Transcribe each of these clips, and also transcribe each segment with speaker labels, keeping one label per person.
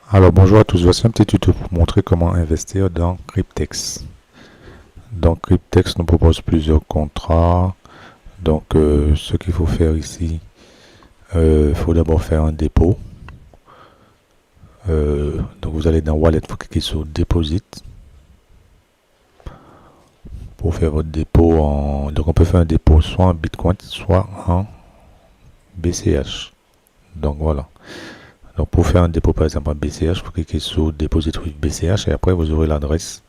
Speaker 1: Alors bonjour à tous, voici un petit tuto pour montrer comment investir dans Cryptex. Donc Cryptex nous propose plusieurs contrats. Donc ce qu'il faut faire ici, il faut d'abord faire un dépôt. Donc vous allez dans Wallet, vous cliquez sur Deposit pour faire votre dépôt en... Donc on peut faire un dépôt soit en Bitcoin, soit en BCH. Donc voilà. Donc pour faire un dépôt par exemple en BCH, vous cliquez sur Deposit with BCH et après vous aurez l'adresse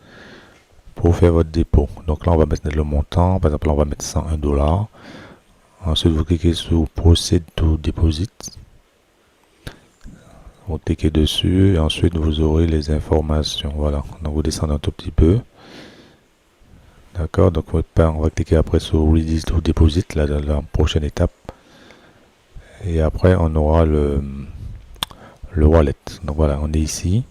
Speaker 1: pour faire votre dépôt. Donc là, on va mettre le montant. Par exemple, là, on va mettre 101 $. Ensuite, vous cliquez sur Proceed to Deposit. Vous cliquez dessus et ensuite, vous aurez les informations. Voilà. Donc, vous descendez un tout petit peu. D'accord. Donc, on va cliquer après sur Ready to Deposit, la prochaine étape. Et après, on aura le wallet. Donc, voilà, on est ici.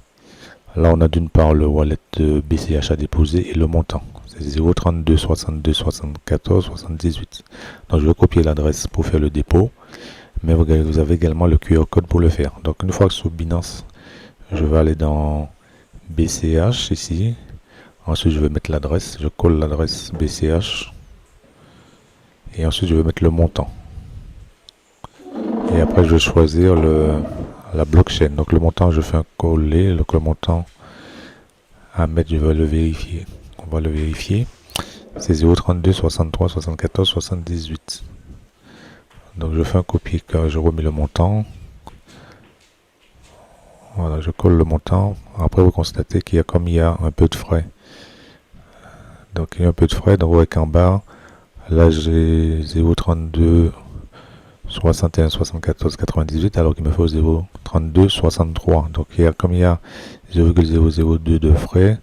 Speaker 1: Là, on a d'une part le wallet de BCH à déposer et le montant. C'est 0,32 62 74 78. Donc, je vais copier l'adresse pour faire le dépôt. Mais vous avez également le QR code pour le faire. Donc, une fois que sur Binance, je vais aller dans BCH ici. Ensuite, je vais mettre l'adresse. Je colle l'adresse BCH. Et ensuite, je vais mettre le montant. Et après, je vais choisir la blockchain. Donc, le montant, je fais un coller. Donc, le montant à mettre, je vais le vérifier. On va le vérifier. C'est 0,32 63 74 78. Donc, je fais un copier quand je remets le montant. Voilà, je colle le montant. Après, vous constatez qu'il y a comme il y a un peu de frais. Donc, il y a un peu de frais. Donc, vous voyez qu'en bas, là, j'ai 0,32 61 74 98 alors qu'il me faut 0,32 63. Donc, comme il y a 0,002 de frais,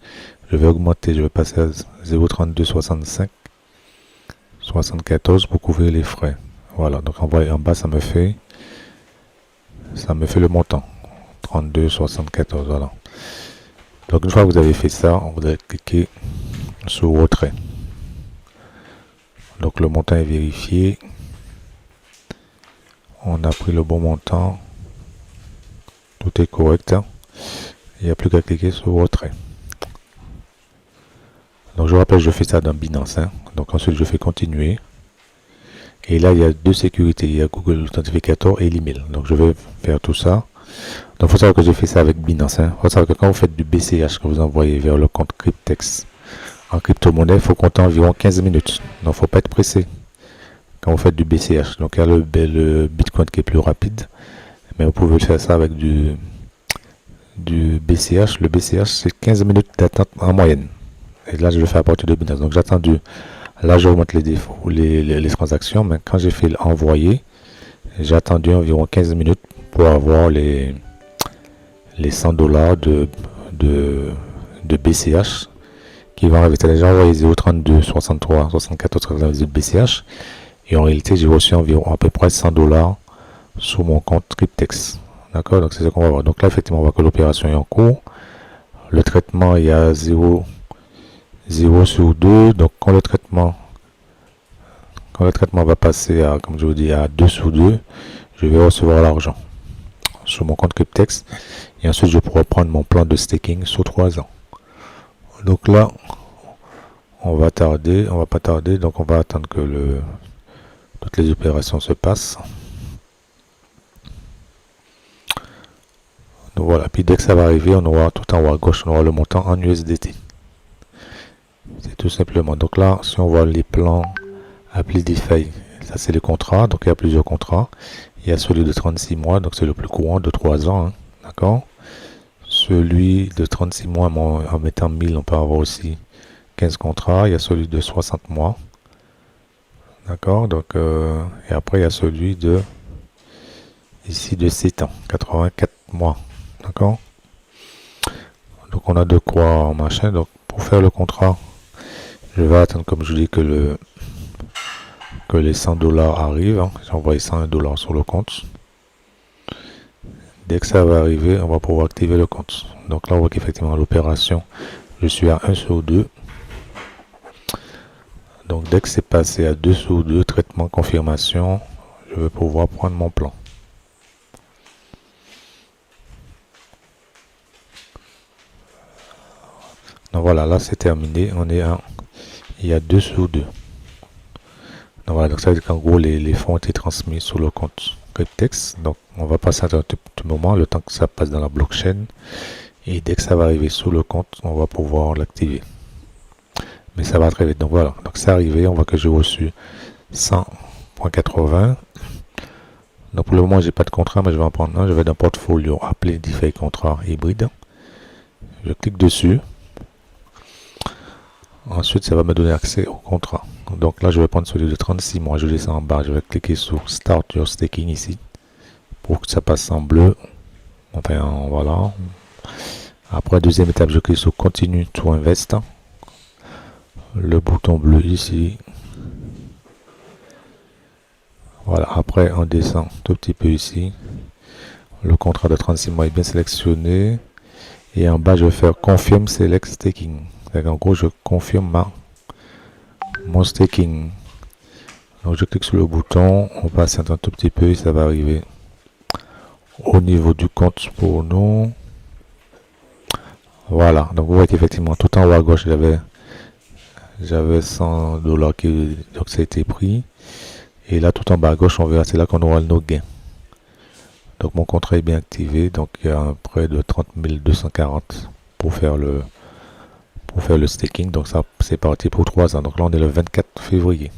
Speaker 1: je vais augmenter. Je vais passer à 0,32 65 74 pour couvrir les frais. Voilà. Donc, en bas, ça me fait le montant. 32 74. Voilà. Donc, une fois que vous avez fait ça, vous allez cliquer sur retrait. Donc le montant est vérifié. On a pris le bon montant. Tout est correct. Il n'y a plus qu'à cliquer sur retrait. Donc je rappelle, je fais ça dans Binance. Donc ensuite je fais continuer. Et là il y a deux sécurités. Il y a Google Authenticator et l'email. Donc je vais faire tout ça. Donc il faut savoir que j'ai fait ça avec Binance. Il faut savoir que quand vous faites du BCH que vous envoyez vers le compte Cryptex en crypto-monnaie, il faut compter environ 15 minutes. Donc il ne faut pas être pressé quand vous faites du BCH. Donc il y a le Bitcoin qui est plus rapide, mais vous pouvez faire ça avec du BCH. Le BCH c'est 15 minutes d'attente en moyenne. Et là je le fais à partir de Binance. Donc j'ai attendu. Là je remonte les défauts, les transactions, mais quand j'ai fait l'envoyer, j'ai attendu environ 15 minutes pour avoir les 100 $ de BCH qui vont arriver. C'est déjà envoyé 0,32 63 74 98 BCH. Et en réalité, j'ai reçu environ à peu près 100 $ sur mon compte Cryptex. D'accord. Donc c'est ce qu'on va voir. Donc là, effectivement, on voit que l'opération est en cours. Le traitement, il y a 0 sur 2. Donc quand le traitement va passer à, comme je vous dis, à 2 sur 2, je vais recevoir l'argent sur mon compte Cryptex. Et ensuite, je pourrai prendre mon plan de staking sur 3 ans. Donc là, on va pas tarder. Donc on va attendre que toutes les opérations se passent. Donc voilà, puis dès que ça va arriver, on aura tout en haut à gauche, on aura le montant en USDT. C'est tout simplement. Donc là, si on voit les plans appli DeFi, ça c'est les contrats. Donc il y a plusieurs contrats. Il y a celui de 36 mois, donc c'est le plus courant, de 3 ans. D'accord. Celui de 36 mois, en mettant 1000, on peut avoir aussi 15 contrats. Il y a celui de 60 mois. D'accord. Donc, et après, il y a celui de ici de 7 ans, 84 mois. D'accord. Donc on a de quoi machin. Donc pour faire le contrat, je vais attendre, comme je dis, que les 100 $ arrivent. J'ai envoyé 101 $ sur le compte. Dès que ça va arriver, on va pouvoir activer le compte. Donc là, on voit qu'effectivement l'opération, je suis à 1 sur 2. Donc dès que c'est passé à 2 sur 2, traitement confirmation, je vais pouvoir prendre mon plan. Donc voilà, là c'est terminé. On est à, il y a 2 sur 2. Donc voilà, donc ça veut dire qu'en gros les fonds ont été transmis sur le compte Cryptex. Donc on va passer un petit moment, le temps que ça passe dans la blockchain. Et dès que ça va arriver sur le compte, on va pouvoir l'activer. Mais ça va très vite. Donc voilà, donc c'est arrivé. On voit que j'ai reçu 100.80. Donc pour le moment, j'ai pas de contrat, mais je vais en prendre un. Je vais d'un portfolio appelé DeFi contrat hybride. Je clique dessus. Ensuite, ça va me donner accès au contrat. Donc là, je vais prendre celui de 36 mois. Je descends en bas. Je vais cliquer sur Start Your Staking ici pour que ça passe en bleu. Enfin, voilà. Après, deuxième étape, je clique sur Continue to Invest. Le bouton bleu ici. Voilà. Après, on descend tout petit peu ici. Le contrat de 36 mois est bien sélectionné. Et en bas, je vais faire Confirm Select Staking. En gros, je confirme mon staking. Donc, je clique sur le bouton. On patiente un tout petit peu et ça va arriver au niveau du compte pour nous. Voilà. Donc, vous voyez effectivement tout en haut à gauche, j'avais 100 $ qui, donc ça a été pris. Et là, tout en bas à gauche, on verra, c'est là qu'on aura nos gains. Donc, mon contrat est bien activé. Donc, il y a près de 30 240 pour faire le staking. Donc ça c'est parti pour 3 ans. Donc là on est le 24 février.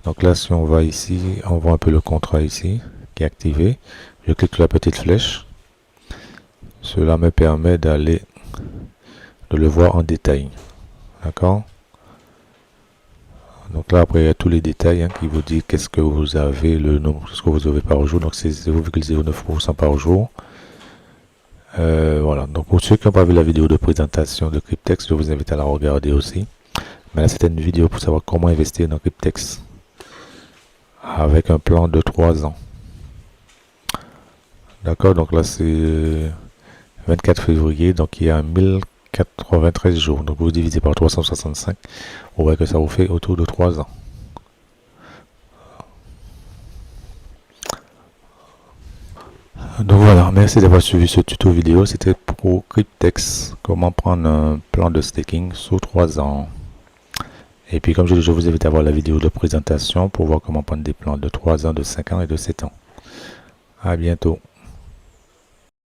Speaker 1: Donc là si on va ici, on voit un peu le contrat ici qui est activé. Je clique sur la petite flèche. Cela me permet de le voir en détail. D'accord. Donc là après il y a tous les détails qui vous dit qu'est-ce que vous avez, le nombre, ce que vous avez par jour. Donc c'est 0,09% par jour. Voilà, donc pour ceux qui n'ont pas vu la vidéo de présentation de Cryptex, je vous invite à la regarder aussi. Mais là, c'était une vidéo pour savoir comment investir dans Cryptex avec un plan de 3 ans. D'accord, donc là, c'est 24 février, donc il y a 1093 jours. Donc vous divisez par 365, vous voyez que ça vous fait autour de 3 ans. Donc voilà, merci d'avoir suivi ce tuto vidéo. C'était pour Cryptex, comment prendre un plan de staking sur 3 ans. Et puis comme je dis, je vous invite à voir la vidéo de présentation pour voir comment prendre des plans de 3 ans, de 5 ans et de 7 ans. À bientôt.